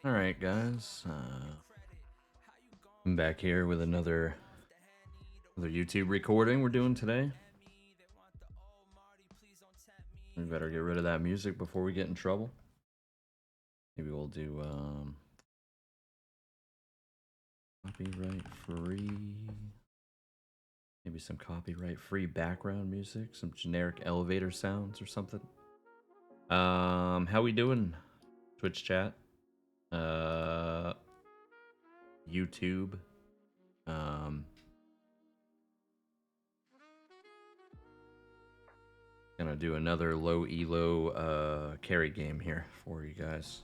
All right, guys. I'm back here with another YouTube recording we're doing today. We better get rid of that music before we get in trouble. Maybe we'll do copyright free. Maybe some copyright free background music, some generic elevator sounds or something. How we doing? Twitch chat, YouTube, gonna do another low elo carry game here for you guys.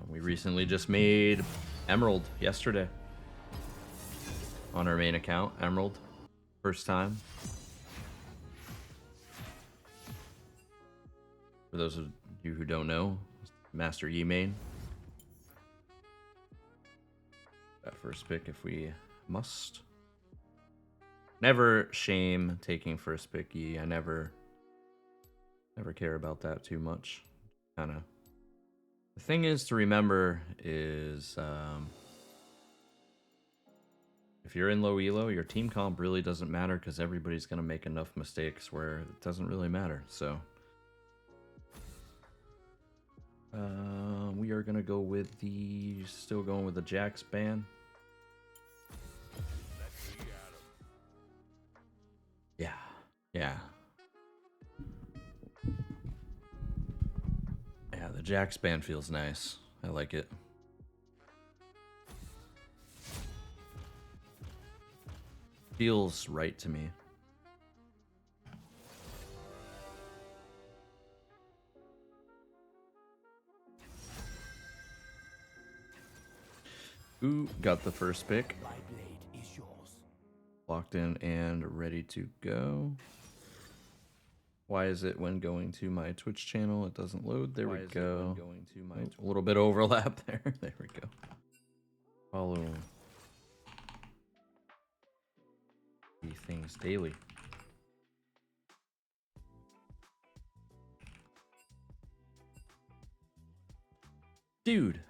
We recently just made Emerald yesterday on our main account. Emerald, first time. For those of you who don't know, Master Yi main. That first pick if we must. Never shame taking first pick Yi. I never care about that too much. Kind of. The thing is to remember is if you're in low elo, your team comp really doesn't matter because everybody's gonna make enough mistakes where it doesn't really matter. So we are gonna go with still going with the Jax ban. Yeah. Yeah, the Jax ban feels nice. I like it. Feels right to me. Ooh, got the first pick. Locked in and ready to go. Why is it when going to my Twitch channel it doesn't load? There we go. A little bit overlap there. There we go. Follow the things daily. Dude.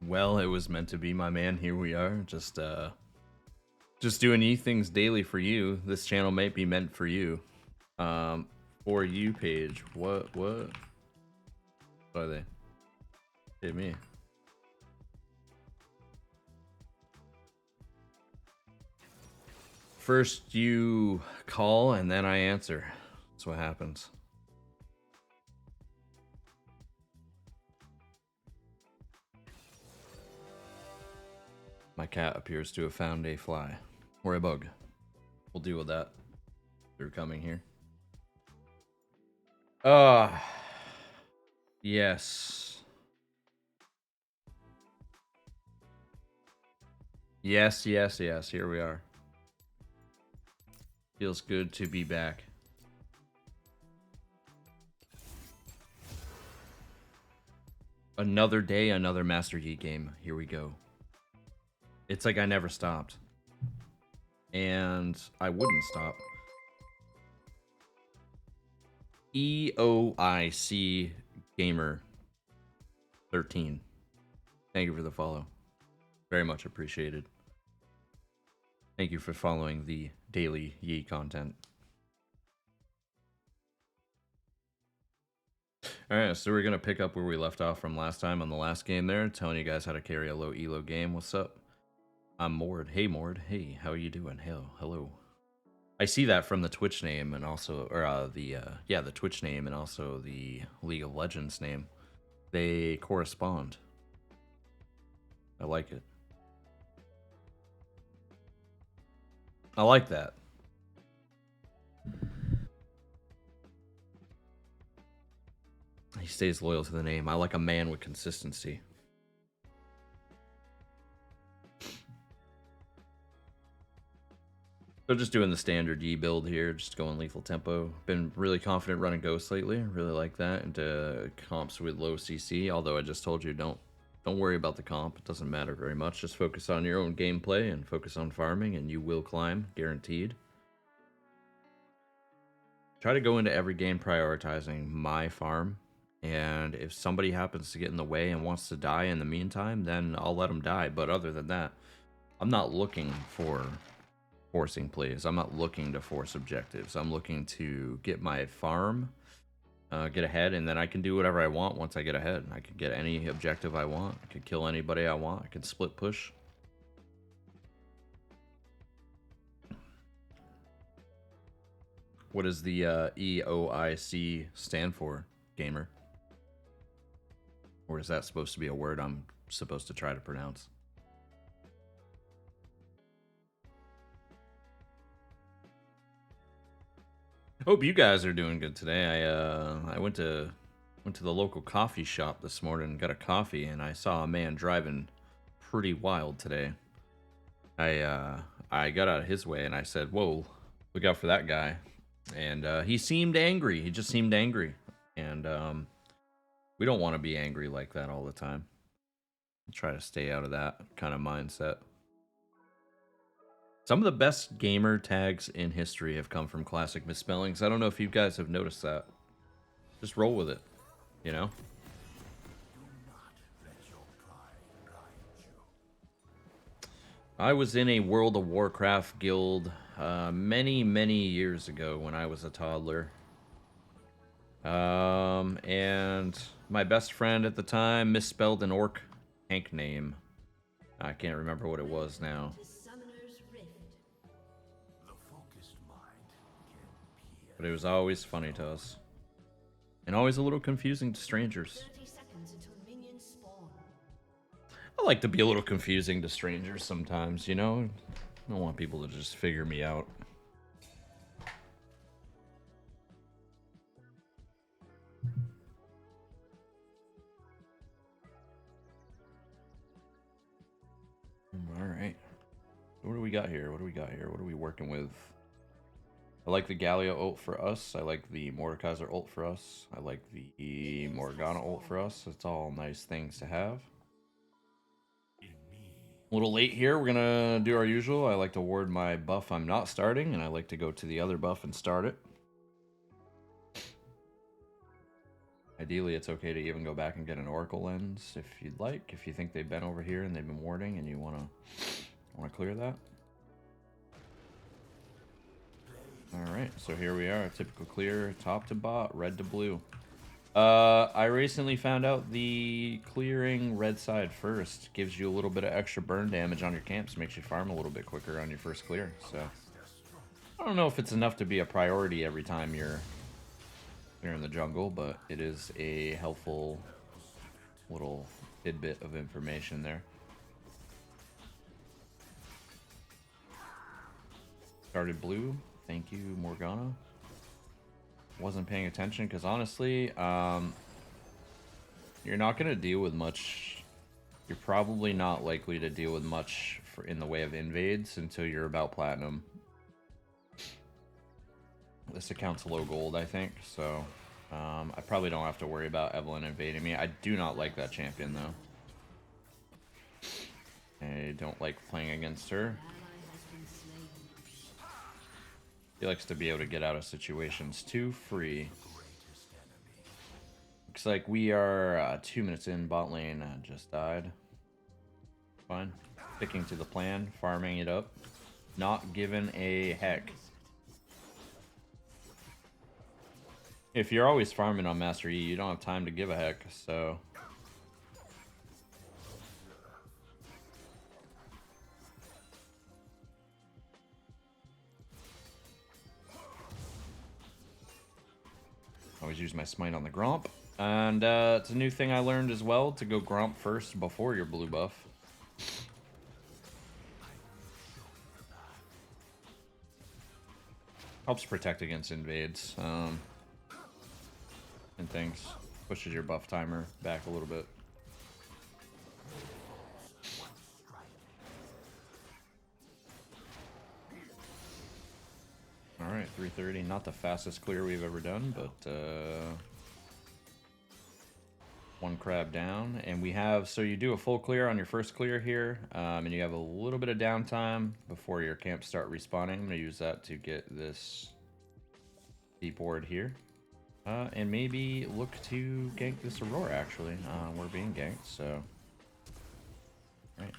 Well, it was meant to be, my man. Here we are. Just doing things daily for you. This channel might be meant for you. For you page. What? What are they? Hit me. First you call and then I answer. That's what happens. My cat appears to have found a fly. Or a bug. We'll deal with that. They're coming here. Yes. Yes. Here we are. Feels good to be back. Another day, another Master Yi game. Here we go. It's like I never stopped. And I wouldn't stop. EOIC Gamer 13. Thank you for the follow. Very much appreciated. Thank you for following the daily Yi content. Alright, so we're going to pick up where we left off from last time on the last game there, telling you guys how to carry a low elo game. What's up? I'm Mord. Hey, Mord. Hey, how are you doing? Hello. I see that from the Twitch name and also, or the Twitch name and also the League of Legends name. They correspond. I like it. I like that. He stays loyal to the name. I like a man with consistency. So just doing the standard Yi build here, just going lethal tempo. Been really confident running Ghost lately. Really like that into comps with low CC, although I just told you don't Don't worry about the comp. It doesn't matter very much. Just focus on your own gameplay and focus on farming, and you will climb, guaranteed. Try to go into every game prioritizing my farm, and if somebody happens to get in the way and wants to die in the meantime, then I'll let them die. But other than that, I'm not looking for forcing plays. I'm not looking to force objectives. I'm looking to get my farm, get ahead, and then I can do whatever I want once I get ahead. I can get any objective I want. I can kill anybody I want. I can split push. What does the EOIC stand for, gamer? Or is that supposed to be a word I'm supposed to try to pronounce? Hope you guys are doing good today. I went to the local coffee shop this morning and got a coffee, and I saw a man driving pretty wild today. I got out of his way and I said, "Whoa, look out for that guy." And he seemed angry. He just seemed angry, and we don't want to be angry like that all the time. Try to stay out of that kind of mindset. Some of the best gamer tags in history have come from classic misspellings. I don't know if you guys have noticed that. Just roll with it, you know? I was in a World of Warcraft guild many, many years ago when I was a toddler. And my best friend at the time misspelled an orc tank name. I can't remember what it was now. But it was always funny to us. And always a little confusing to strangers. I like to be a little confusing to strangers sometimes, you know? I don't want people to just figure me out. Alright. What do we got here? What do we got here? What are we working with? I like the Galio ult for us. I like the Mordekaiser ult for us. I like the Morgana ult for us. It's all nice things to have. A little late here. We're gonna do our usual. I like to ward my buff I'm not starting, and I like to go to the other buff and start it. Ideally, it's okay to even go back and get an Oracle lens if you'd like. If you think they've been over here and they've been warding and you wanna clear that. Alright, so here we are, a typical clear, top to bot, red to blue. I recently found out the clearing red side first gives you a little bit of extra burn damage on your camps, makes you farm a little bit quicker on your first clear, so... I don't know if it's enough to be a priority every time you're in the jungle, but it is a helpful little tidbit of information there. Started blue. Thank you, Morgana. Wasn't paying attention because honestly, you're not going to deal with much. You're probably not likely to deal with much in the way of invades until you're about platinum. This account's low gold, I think, so I probably don't have to worry about Evelynn invading me. I do not like that champion, though. I don't like playing against her. He likes to be able to get out of situations too free. Looks like we are 2 minutes in. Bot lane just died. Fine. Sticking to the plan. Farming it up. Not giving a heck. If you're always farming on Master E, you don't have time to give a heck, so... Always use my smite on the Gromp. And it's a new thing I learned as well, to go Gromp first before your blue buff. Helps protect against invades. And things. Pushes your buff timer back a little bit. Alright, 330. Not the fastest clear we've ever done, but One crab down, and we have, so you do a full clear on your first clear here, and you have a little bit of downtime before your camps start respawning. I'm going to use that to get this deep ward here, and maybe look to gank this Aurora, actually. We're being ganked, so... Right.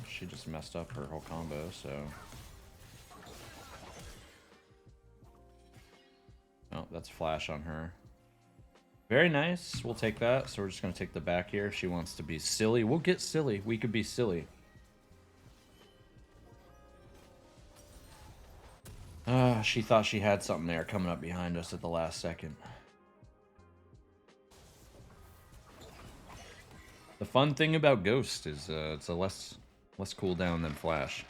She just messed up her whole combo, so... Oh, that's flash on her. Very nice. We'll take that. So we're just going to take the back here. If she wants to be silly, we'll get silly. We could be silly. She thought she had something there coming up behind us at the last second. The fun thing about Ghost is it's a less cooldown than Flash.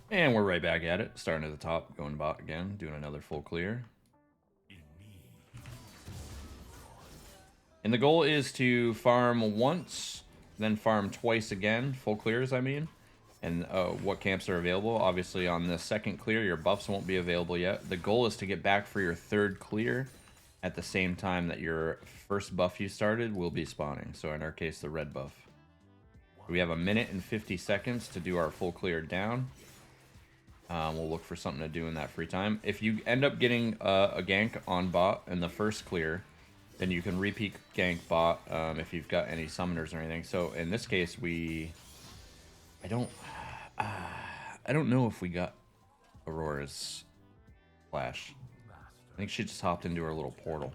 And we're right back at it. Starting at the top, going bot again, doing another full clear. And the goal is to farm once, then farm twice again, full clears, I mean. And what camps are available. Obviously, on the second clear, your buffs won't be available yet. The goal is to get back for your third clear at the same time that your first buff you started will be spawning. So in our case, the red buff. We have 1 minute and 50 seconds to do our full clear down. We'll look for something to do in that free time. If you end up getting a gank on bot in the first clear, then you can repeat gank bot if you've got any summoners or anything. So in this case, I don't know if we got Aurora's flash. I think she just hopped into her little portal.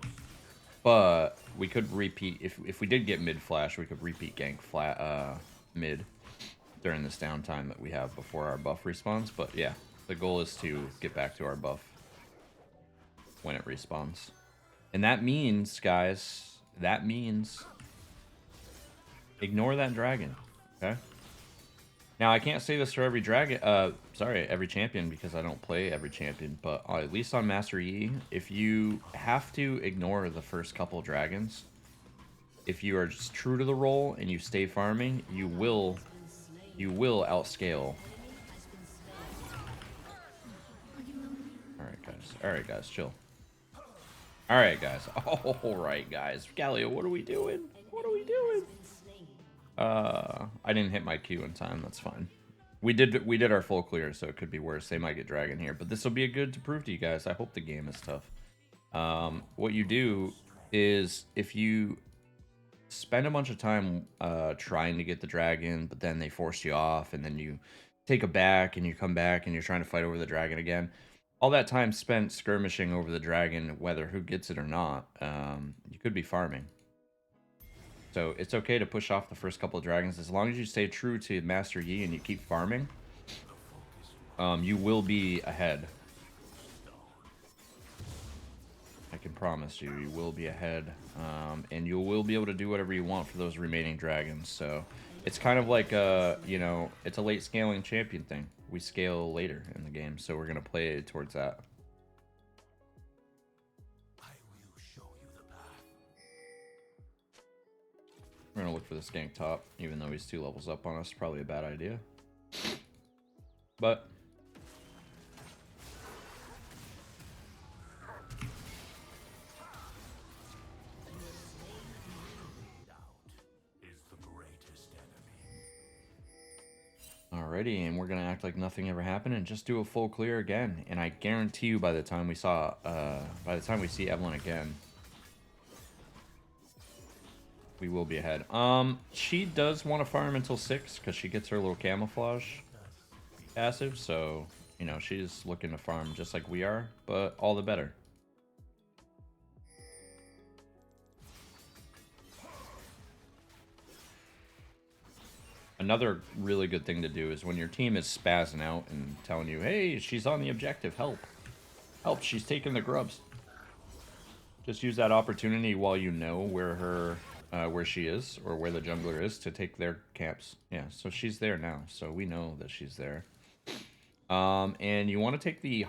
But we could repeat, if we did get mid flash, we could repeat gank mid during this downtime that we have before our buff respawns. But yeah, the goal is to get back to our buff when it respawns. And that means, guys, ignore that dragon, okay? Now, I can't say this for every every champion, because I don't play every champion, but at least on Master Yi, if you have to ignore the first couple dragons, if you are just true to the role and you stay farming, you will outscale. Alright, guys, chill. Alright, guys. Alright, guys. Galio, what are we doing? What are we doing? I didn't hit my Q in time. That's fine. We did our full clear, so it could be worse. They might get dragon here, but this will be a good to prove to you guys. I hope the game is tough. What you do is, if you spend a bunch of time trying to get the dragon, but then they force you off, and then you take a back, and you come back, and you're trying to fight over the dragon again. All that time spent skirmishing over the dragon, whether who gets it or not, you could be farming. So it's okay to push off the first couple of dragons. As long as you stay true to Master Yi and you keep farming, you will be ahead. I can promise you, you will be ahead. And you will be able to do whatever you want for those remaining dragons. So it's kind of like you know, it's a late scaling champion thing. We scale later in the game, so we're going to play towards that. We're going to look for this gank top, even though he's 2 levels up on us. Probably a bad idea. But alrighty, and we're going to act like nothing ever happened and just do a full clear again. And I guarantee you by the time we see Evelyn again, we will be ahead. She does want to farm until 6 because she gets her little camouflage passive, so you know, she's looking to farm just like we are, but all the better. Another really good thing to do is when your team is spazzing out and telling you, hey, she's on the objective, help, she's taking the grubs. Just use that opportunity while you know where she is, or where the jungler is, to take their camps. Yeah, so she's there now, so we know that she's there. And you want to take the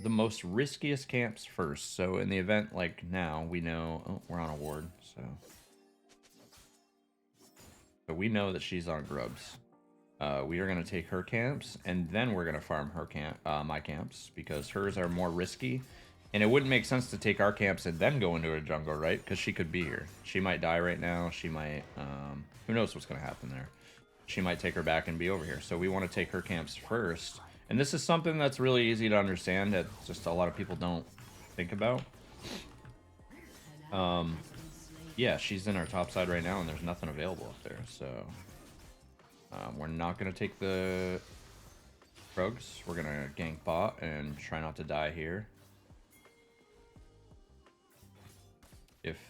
most riskiest camps first. So in the event like now, we know, oh, we're on a ward, so we know that she's on grubs. We are going to take her camps, and then we're going to farm her my camps, because hers are more risky. And it wouldn't make sense to take our camps and then go into her jungle, right? Because she could be here. She might die right now. She might, who knows what's going to happen there. She might take her back and be over here. So we want to take her camps first. And this is something that's really easy to understand that just a lot of people don't think about. Yeah, she's in our top side right now and there's nothing available up there. So we're not going to take the Krugs. We're going to gank bot and try not to die here.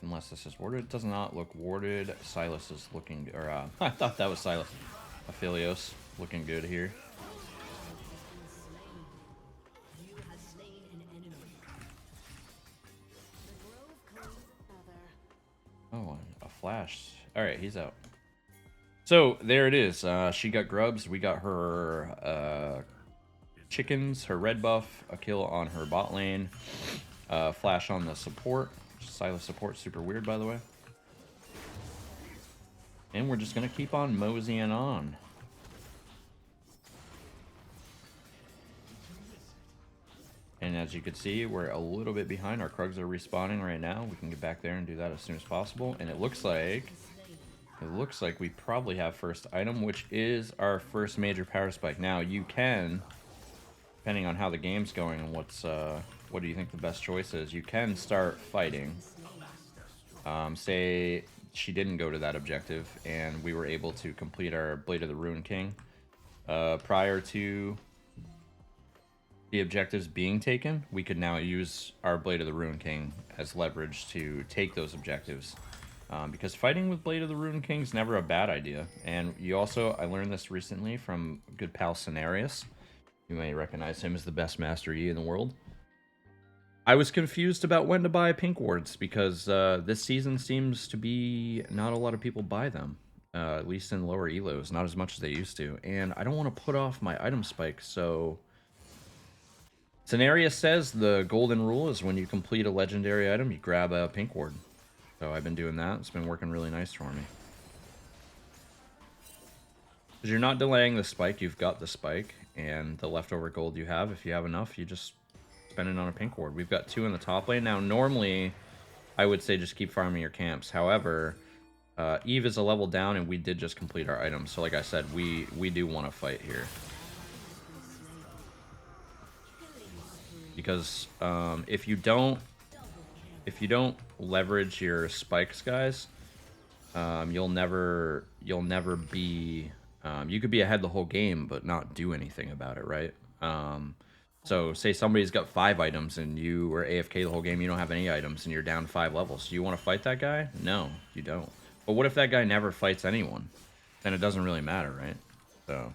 Unless this is warded, it does not look warded. Silas is looking, or I thought that was Silas. Aphelios looking good here. Oh, a flash. All right, he's out. So there it is. She got grubs. We got her chickens, her red buff, a kill on her bot lane, flash on the support. Silas support, super weird, by the way. And we're just going to keep on moseying on. And as you can see, we're a little bit behind. Our Krugs are respawning right now. We can get back there and do that as soon as possible. And it looks like we probably have first item, which is our first major power spike. Now, you can, depending on how the game's going and what do you think the best choice is, you can start fighting. Say she didn't go to that objective and we were able to complete our Blade of the Ruin King prior to the objectives being taken. We could now use our Blade of the Ruin King as leverage to take those objectives, because fighting with Blade of the Ruin King is never a bad idea. And you also, I learned this recently from good pal Cenarius. You may recognize him as the best Master Yi in the world. I was confused about when to buy pink wards because this season seems to be not a lot of people buy them, at least in lower elos, not as much as they used to. And I don't want to put off my item spike, so Cenarius says the golden rule is when you complete a legendary item, you grab a pink ward. So I've been doing that. It's been working really nice for me. Because you're not delaying the spike, you've got the spike, and the leftover gold you have, if you have enough, you just spend it on a pink ward. We've got 2 in the top lane. Now, normally, I would say just keep farming your camps. However, Eve is a level down, and we did just complete our items. So like I said, we do want to fight here. Because if you don't leverage your spikes, guys, you'll never be you could be ahead the whole game but not do anything about it, right? So say somebody's got 5 items and you were AFK the whole game, you don't have any items and you're down 5 levels. Do you want to fight that guy? No, you don't. But what if that guy never fights anyone? Then it doesn't really matter, right? So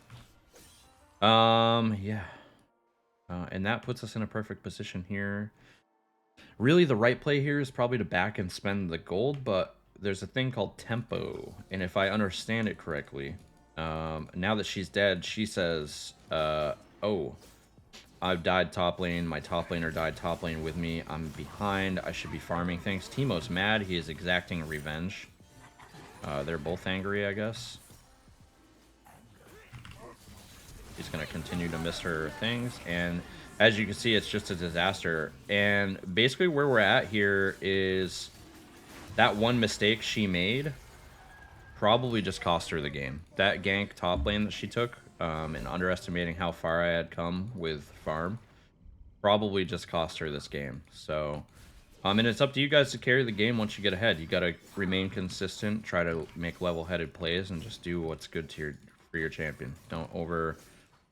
yeah. And that puts us in a perfect position here. Really, the right play here is probably to back and spend the gold, but there's a thing called tempo. And if I understand it correctly, now that she's dead, she says, oh, I've died top lane. My top laner died top lane with me. I'm behind. I should be farming things. Teemo's mad. He is exacting revenge. They're both angry, I guess. She's going to continue to miss her things. And as you can see, it's just a disaster. And basically where we're at here is that one mistake she made probably just cost her the game. That gank top lane that she took, and underestimating how far I had come with farm, probably just cost her this game. So, and it's up to you guys to carry the game once you get ahead. You got to remain consistent, try to make level-headed plays, and just do what's good to for your champion. Don't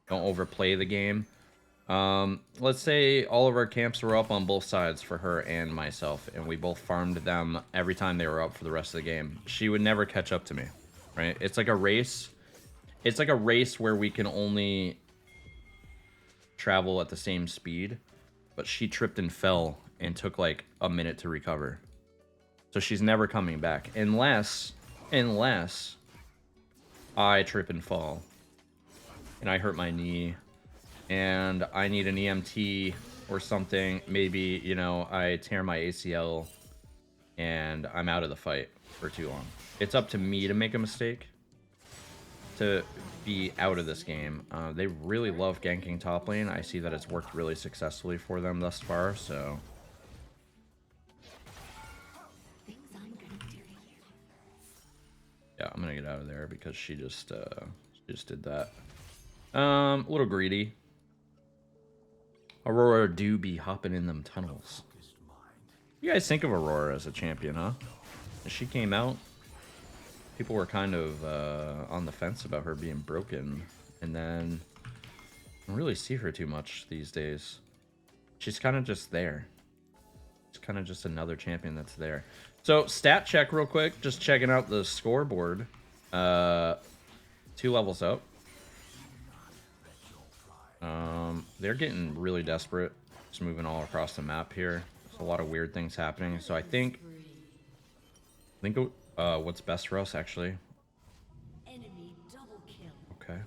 overplay the game. Let's say all of our camps were up on both sides for her and myself, and we both farmed them every time they were up for the rest of the game. She would never catch up to me, right? It's like a race. It's like a race where we can only travel at the same speed, but she tripped and fell and took like a minute to recover. So she's never coming back unless I trip and fall and I hurt my knee and I need an EMT or something. Maybe, you know, I tear my ACL and I'm out of the fight for too long. It's up to me to make a mistake to be out of this game. They really love ganking top lane. I see that it's worked really successfully for them thus far, so I'm gonna get out of there because she just did that. A little greedy. Aurora do be hopping in them tunnels. You guys think of Aurora as a champion, huh? As she came out, people were kind of on the fence about her being broken, and then I don't really see her too much these days. She's kind of just there. It's kind of just another champion that's there. So, stat check real quick. Just checking out the scoreboard. 2 levels up. They're getting really desperate. Just moving all across the map here. There's a lot of weird things happening. So I think what's best for us, actually. Okay.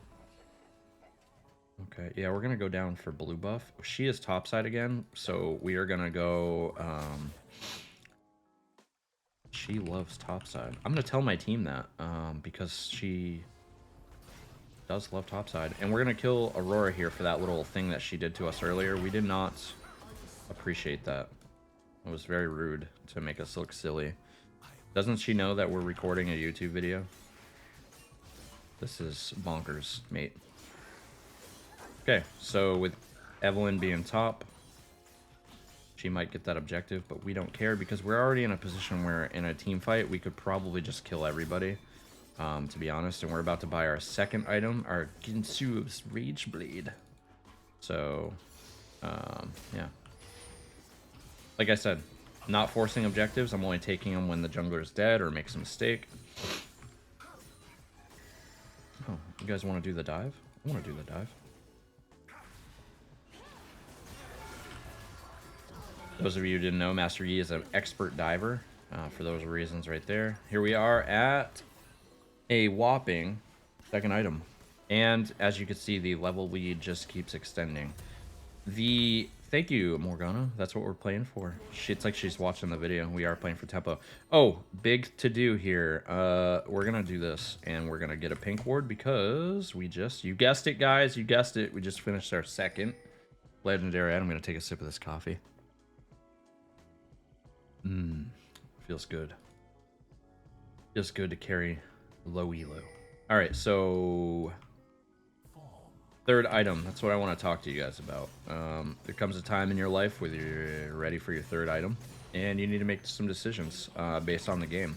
Okay, yeah, we're going to go down for blue buff. She is topside again, so we are going to go... she loves topside. I'm going to tell my team that, because she does love topside. And we're going to kill Aurora here for that little thing that she did to us earlier. We did not appreciate that. It was very rude to make us look silly. Doesn't she know that we're recording a YouTube video? This is bonkers, mate. Okay, so with Evelyn being top, she might get that objective, but we don't care because we're already in a position where in a team fight, we could probably just kill everybody, to be honest. And we're about to buy our second item, our Ginsu's Rage Blade. So, yeah. Like I said, not forcing objectives. I'm only taking them when the jungler is dead or makes a mistake. Oh, you guys want to do the dive? I want to do the dive. Those of you who didn't know, Master Yi is an expert diver, for those reasons right there. Here we are at a whopping second item. And as you can see, the level lead just keeps extending. Thank you, Morgana. That's what we're playing for. It's like she's watching the video. We are playing for tempo. Oh, big to-do here. We're going to do this, and we're going to get a pink ward because you guessed it, guys. You guessed it. We just finished our second legendary item. I'm going to take a sip of this coffee. Feels good. Feels good to carry low elo. All right, so third item. That's what I want to talk to you guys about. There comes a time in your life where you're ready for your third item, and you need to make some decisions based on the game.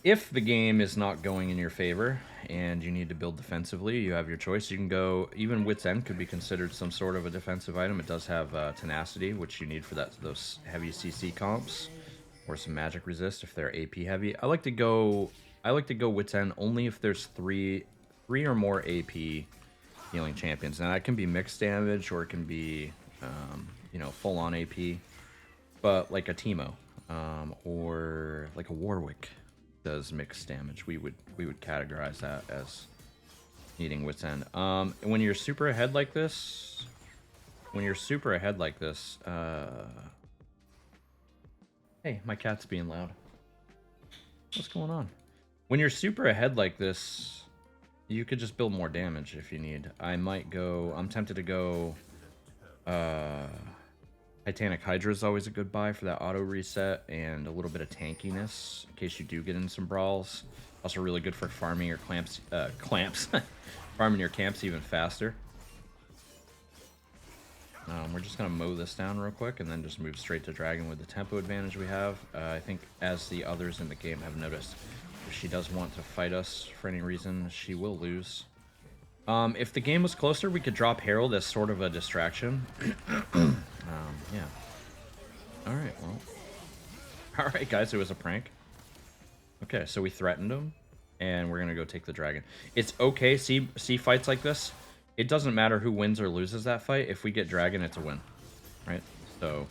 If the game is not going in your favor and you need to build defensively, you have your choice. You can go, even Wit's End could be considered some sort of a defensive item. It does have tenacity, which you need for those heavy CC comps, or some magic resist if they're AP heavy. I like to go Wit's End only if there's three or more AP healing champions. Now that can be mixed damage or it can be you know, full on AP, but like a Teemo or like a Warwick does mixed damage. We would categorize that as needing Wit's End. When you're super ahead like this, hey, my cat's being loud. What's going on? When you're super ahead like this, you could just build more damage if you need. I'm tempted to go Titanic Hydra is always a good buy for that auto reset and a little bit of tankiness in case you do get in some brawls. Also really good for farming your clamps, farming your camps even faster. We're just gonna mow this down real quick and then just move straight to dragon with the tempo advantage we have. I think as the others in the game have noticed, if she does want to fight us for any reason, she will lose. If the game was closer, we could drop Herald as sort of a distraction. Yeah. Alright, well. Alright, guys, it was a prank. Okay, so we threatened him, and we're gonna go take the dragon. It's okay, see fights like this? It doesn't matter who wins or loses that fight. If we get dragon, it's a win. Right? So,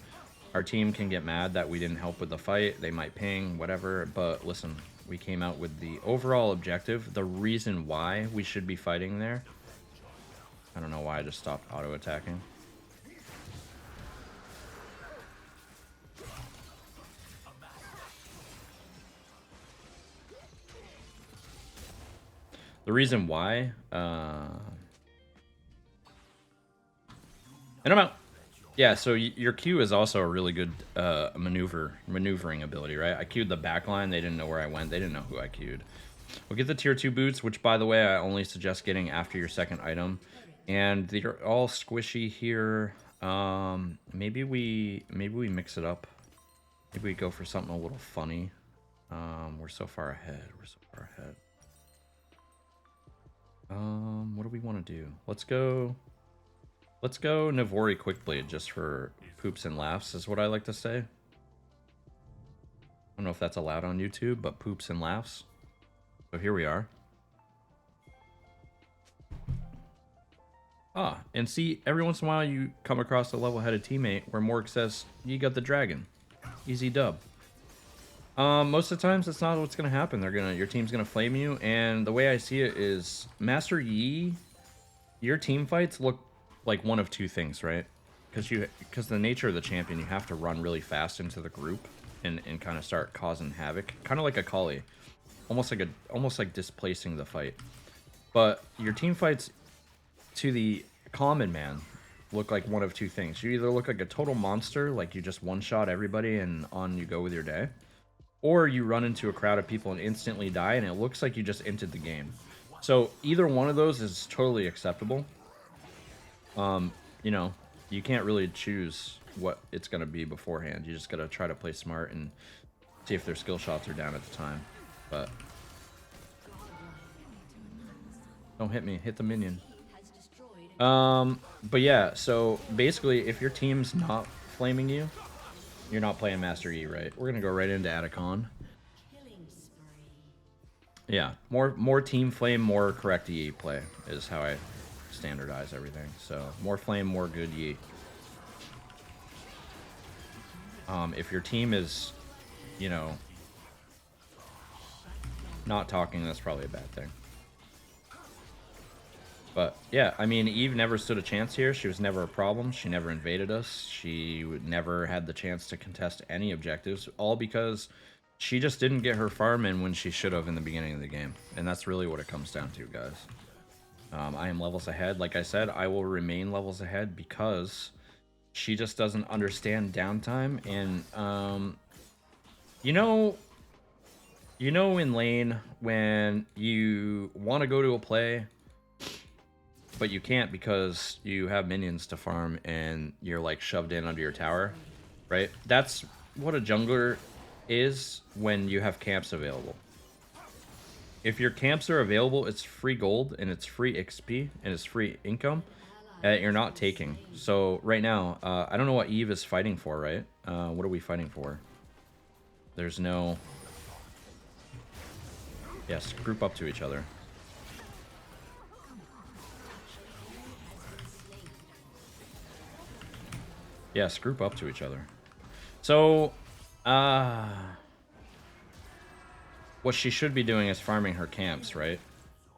our team can get mad that we didn't help with the fight. They might ping, whatever, but listen. We came out with the overall objective, the reason why we should be fighting there. I don't know why I just stopped auto-attacking. The reason why, and I'm out. Yeah, so your Q is also a really good maneuvering ability, right? I queued the back line. They didn't know where I went. They didn't know who I queued. We'll get the tier 2 boots, which, by the way, I only suggest getting after your second item. And they're all squishy here. Maybe we mix it up. Maybe we go for something a little funny. We're so far ahead. We're so far ahead. What do we want to do? Let's go Navori Quickblade just for poops and laughs is what I like to say. I don't know if that's allowed on YouTube, but poops and laughs. So here we are. Ah, and see, every once in a while you come across a level-headed teammate where Morg says, you got the dragon. Easy dub. Most of the times that's not what's gonna happen. Your team's gonna flame you, and the way I see it is Master Yi, your team fights look like one of two things, right? Because the nature of the champion, you have to run really fast into the group and kind of start causing havoc. Kind of like a Kali. Almost like displacing the fight. But your team fights to the common man look like one of two things. You either look like a total monster, like you just one-shot everybody and on you go with your day, or you run into a crowd of people and instantly die and it looks like you just entered the game. So either one of those is totally acceptable. You know, you can't really choose what it's going to be beforehand. You just got to try to play smart and see if their skill shots are down at the time. But don't hit me, hit the minion. But yeah, so basically if your team's not flaming you, you're not playing Master Yi, right? We're gonna go right into Atacon. Yeah, more team flame, more correct Yi play is how I standardize everything. So more flame, more good Yi. If your team is, you know, not talking, that's probably a bad thing. But yeah, I mean, Eve never stood a chance here. She was never a problem. She never invaded us. She never had the chance to contest any objectives, all because she just didn't get her farm in when she should have in the beginning of the game. And that's really what it comes down to, guys. I am levels ahead. Like I said, I will remain levels ahead because she just doesn't understand downtime. And, you know in lane when you want to go to a play, but you can't because you have minions to farm and you're like shoved in under your tower, right? That's what a jungler is when you have camps available. If your camps are available, it's free gold and it's free XP and it's free income that you're not taking. So right now, I don't know what Eve is fighting for, right? What are we fighting for? There's no... Yes, group up to each other. Yes, group up to each other. So, what she should be doing is farming her camps, right?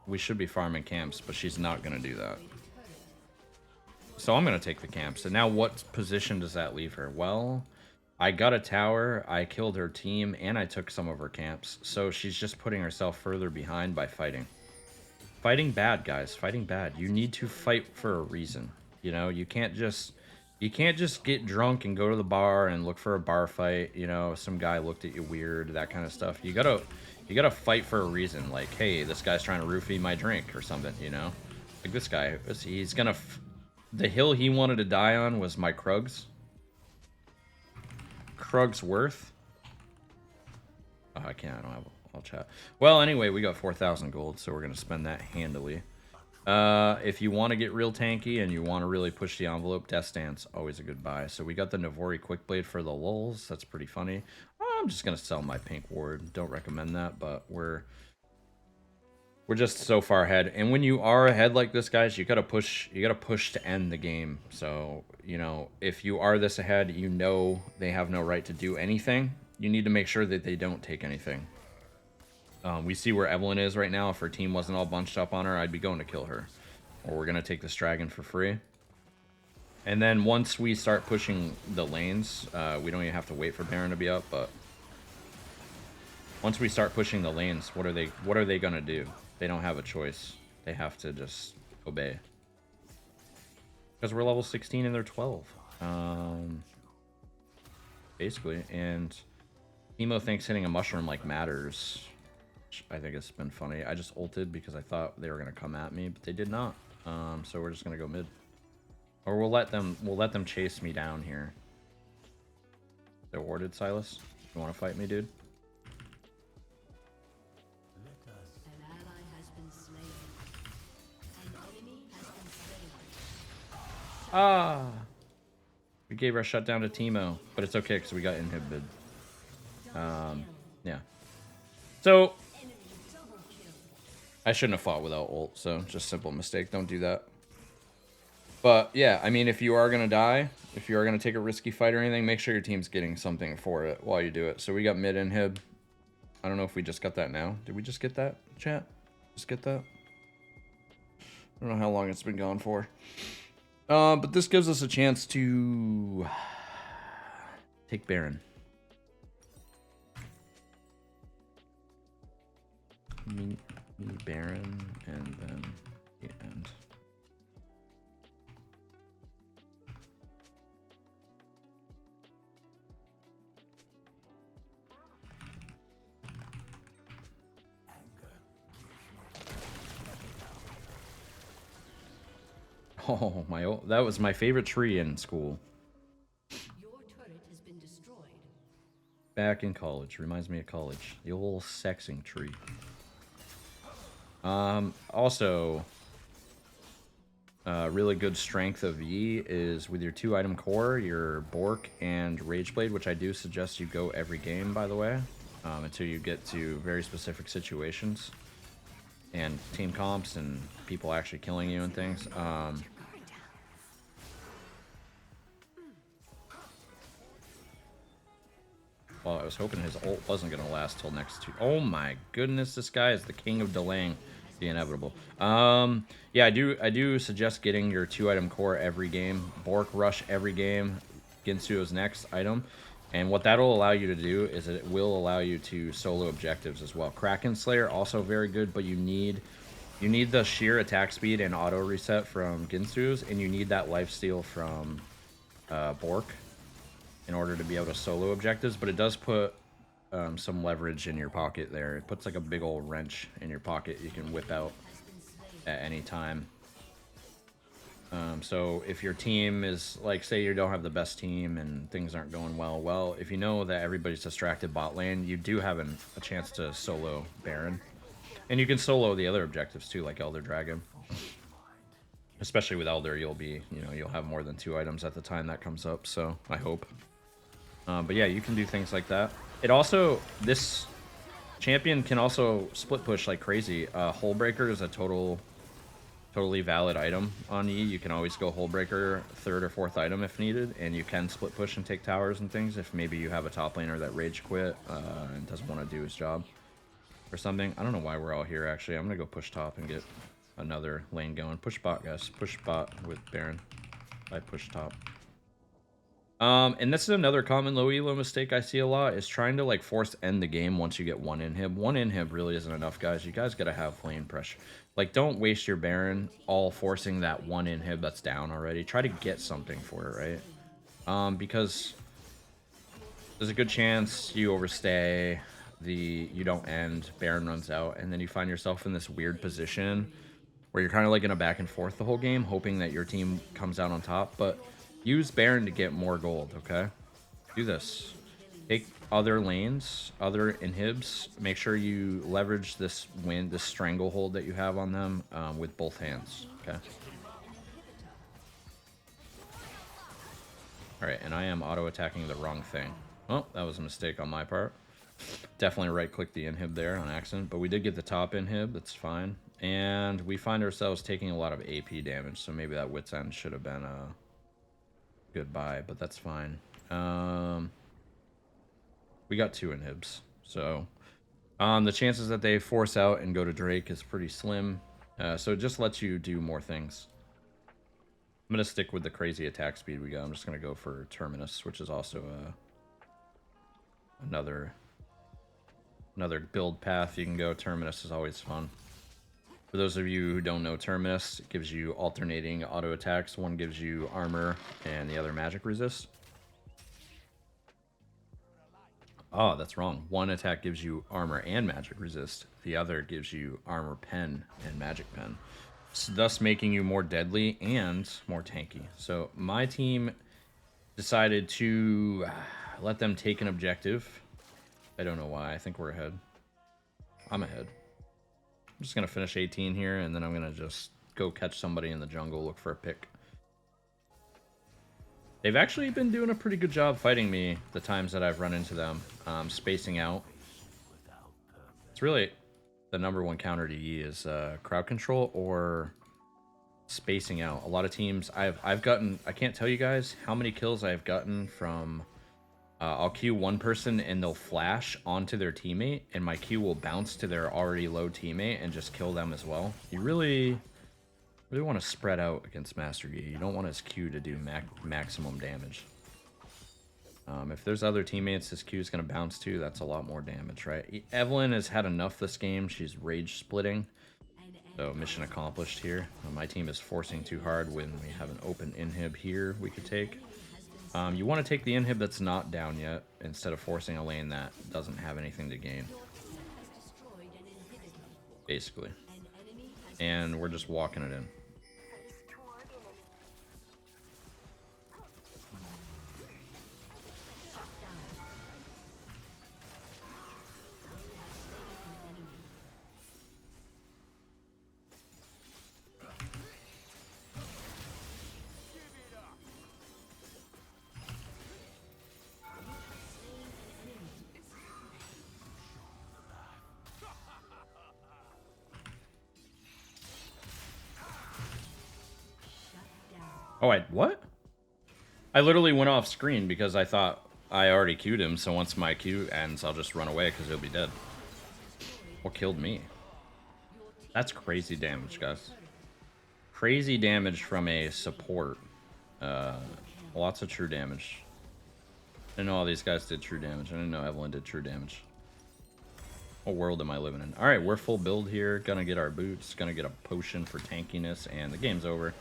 We should be farming camps, but she's not going to do that. So I'm going to take the camps. And now what position does that leave her? Well, I got a tower, I killed her team, and I took some of her camps. So she's just putting herself further behind by fighting. Fighting bad, guys. Fighting bad. You need to fight for a reason. You know, you can't just get drunk and go to the bar and look for a bar fight. You know, some guy looked at you weird, that kind of stuff. You gotta fight for a reason. Like, hey, this guy's trying to roofie my drink or something. You know, like this guy, he's gonna. The hill he wanted to die on was my Krugs. Krugs worth. Oh, I can't. I don't have. I'll chat. Well, anyway, we got 4,000 gold, so we're gonna spend that handily. If you want to get real tanky and you want to really push the envelope, Death Stance, always a good buy. So we got the Navori Quickblade for the lulz. That's pretty funny. I'm just going to sell my pink ward. Don't recommend that, but we're just so far ahead. And when you are ahead like this, guys, you got to push to end the game. So, you know, if you are this ahead, you know they have no right to do anything. You need to make sure that they don't take anything. We see where Evelyn is right now. If her team wasn't all bunched up on her, I'd be going to kill her. Or we're going to take this dragon for free. And then once we start pushing the lanes, we don't even have to wait for Baron to be up, but once we start pushing the lanes, what are they going to do? They don't have a choice. They have to just obey. Because we're level 16 and they're 12. Basically, and Emo thinks hitting a mushroom like matters. Which I think it's been funny. I just ulted because I thought they were gonna come at me, but they did not. So we're just gonna go mid. Or we'll let them chase me down here. They're warded, Silas. You wanna fight me, dude? Ah! We gave our shutdown to Teemo, but it's okay because we got inhibited. Yeah. So I shouldn't have fought without ult, so just simple mistake. Don't do that. But yeah, I mean, if you are gonna die, if you are gonna take a risky fight or anything, make sure your team's getting something for it while you do it. So we got mid inhib. I don't know if we just got that now. Did we just get that, chat? Just get that? I don't know how long it's been gone for. But this gives us a chance to take Baron. Me Baron, and then the end. Oh, that was my favorite tree in school. Your turret has been destroyed. Back in college. Reminds me of college. The old sexing tree. Also, really good strength of Yi is with your 2-item core, your Bork and Rageblade, which I do suggest you go every game, by the way, until you get to very specific situations and team comps and people actually killing you and things. Well, I was hoping his ult wasn't going to last till next two. Oh my goodness, this guy is the king of delaying the inevitable. Yeah, I do suggest getting your 2-item core every game. Bork Rush every game. Ginsuo's next item. And what that'll allow you to do is it will allow you to solo objectives as well. Kraken Slayer, also very good, but you need the sheer attack speed and auto reset from Ginsuo's, and you need that lifesteal from Bork in order to be able to solo objectives, but it does put some leverage in your pocket there. It puts like a big old wrench in your pocket you can whip out at any time. So if your team is, like, say you don't have the best team and things aren't going well, if you know that everybody's distracted bot lane, you do have a chance to solo Baron. And you can solo the other objectives too, like Elder Dragon. Especially with Elder, you'll have more than 2 items at the time that comes up, so I hope. But yeah, you can do things like that. It also, this champion can also split push like crazy. Hullbreaker is a totally valid item on E. You can always go Hullbreaker 3rd or 4th item if needed, and you can split push and take towers and things if maybe you have a top laner that rage quit and doesn't want to do his job or something. I don't know why we're all here, actually. I'm going to go push top and get another lane going. Push bot, guys. Push bot with Baron. I push top. And this is another common low elo mistake I see a lot, is trying to like force end the game once you get 1 inhib. 1 inhib really isn't enough, guys. You guys gotta have lane pressure. Like, don't waste your Baron all forcing that 1 inhib that's down already. Try to get something for it, right? Because there's a good chance you overstay, you don't end, Baron runs out, and then you find yourself in this weird position where you're kind of like in a back and forth the whole game, hoping that your team comes out on top. But use Baron to get more gold, okay? Do this. Take other lanes, other inhibs. Make sure you leverage this stranglehold that you have on them with both hands, okay? Alright, and I am auto-attacking the wrong thing. Oh, that was a mistake on my part. Definitely right-click the inhib there on accident, but we did get the top inhib, that's fine. And we find ourselves taking a lot of AP damage, so maybe that Wit's End should have been a goodbye, but that's fine. We got 2 inhibs, so the chances that they force out and go to Drake is pretty slim. So it just lets you do more things. I'm going to stick with the crazy attack speed we got. I'm just going to go for Terminus, which is also another build path you can go. Terminus is always fun. For those of you who don't know Terminus, it gives you alternating auto attacks. One gives you armor and the other magic resist. Oh, that's wrong. One attack gives you armor and magic resist. The other gives you armor pen and magic pen, thus making you more deadly and more tanky. So my team decided to let them take an objective. I don't know why. I think we're ahead. I'm ahead. I'm just going to finish 18 here, and then I'm going to just go catch somebody in the jungle, look for a pick. They've actually been doing a pretty good job fighting me the times that I've run into them, spacing out. It's really the #1 counter to Yi is crowd control or spacing out. A lot of teams, I've gotten, I can't tell you guys how many kills I've gotten from, I'll queue one person and they'll flash onto their teammate, and my Q will bounce to their already low teammate and just kill them as well. You really want to spread out against Master Yi. You don't want his Q to do maximum damage. If there's other teammates his Q is going to bounce to, that's a lot more damage, right? Evelyn has had enough this game. She's rage splitting. So mission accomplished here. My team is forcing too hard when we have an open inhib here we could take. You want to take the inhib that's not down yet instead of forcing a lane that doesn't have anything to gain. Basically. And we're just walking it in. Oh, what? I literally went off screen because I thought I already queued him, so once my queue ends, I'll just run away because he'll be dead. What killed me? That's crazy damage, guys. Crazy damage from a support. Lots of true damage. I didn't know all these guys did true damage. I didn't know Evelyn did true damage. What world am I living in? Alright, we're full build here. Gonna get our boots. Gonna get a potion for tankiness, and the game's over.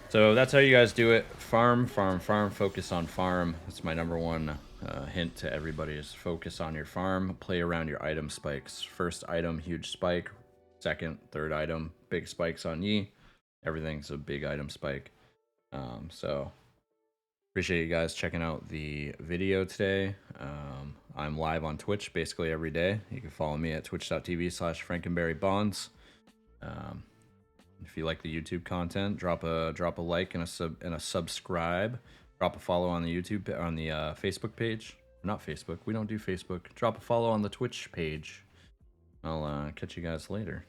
So that's how you guys do it. Farm, farm, farm. Focus on farm. That's my #1 hint to everybody is focus on your farm. Play around your item spikes. First item, huge spike. Second, third item, big spikes on Yi. Everything's a big item spike. So appreciate you guys checking out the video today. I'm live on Twitch basically every day. You can follow me at twitch.tv/frankenberrybonds. If you like the YouTube content, drop a like and a subscribe. Drop a follow on the Facebook page. Not Facebook. We don't do Facebook. Drop a follow on the Twitch page. I'll catch you guys later.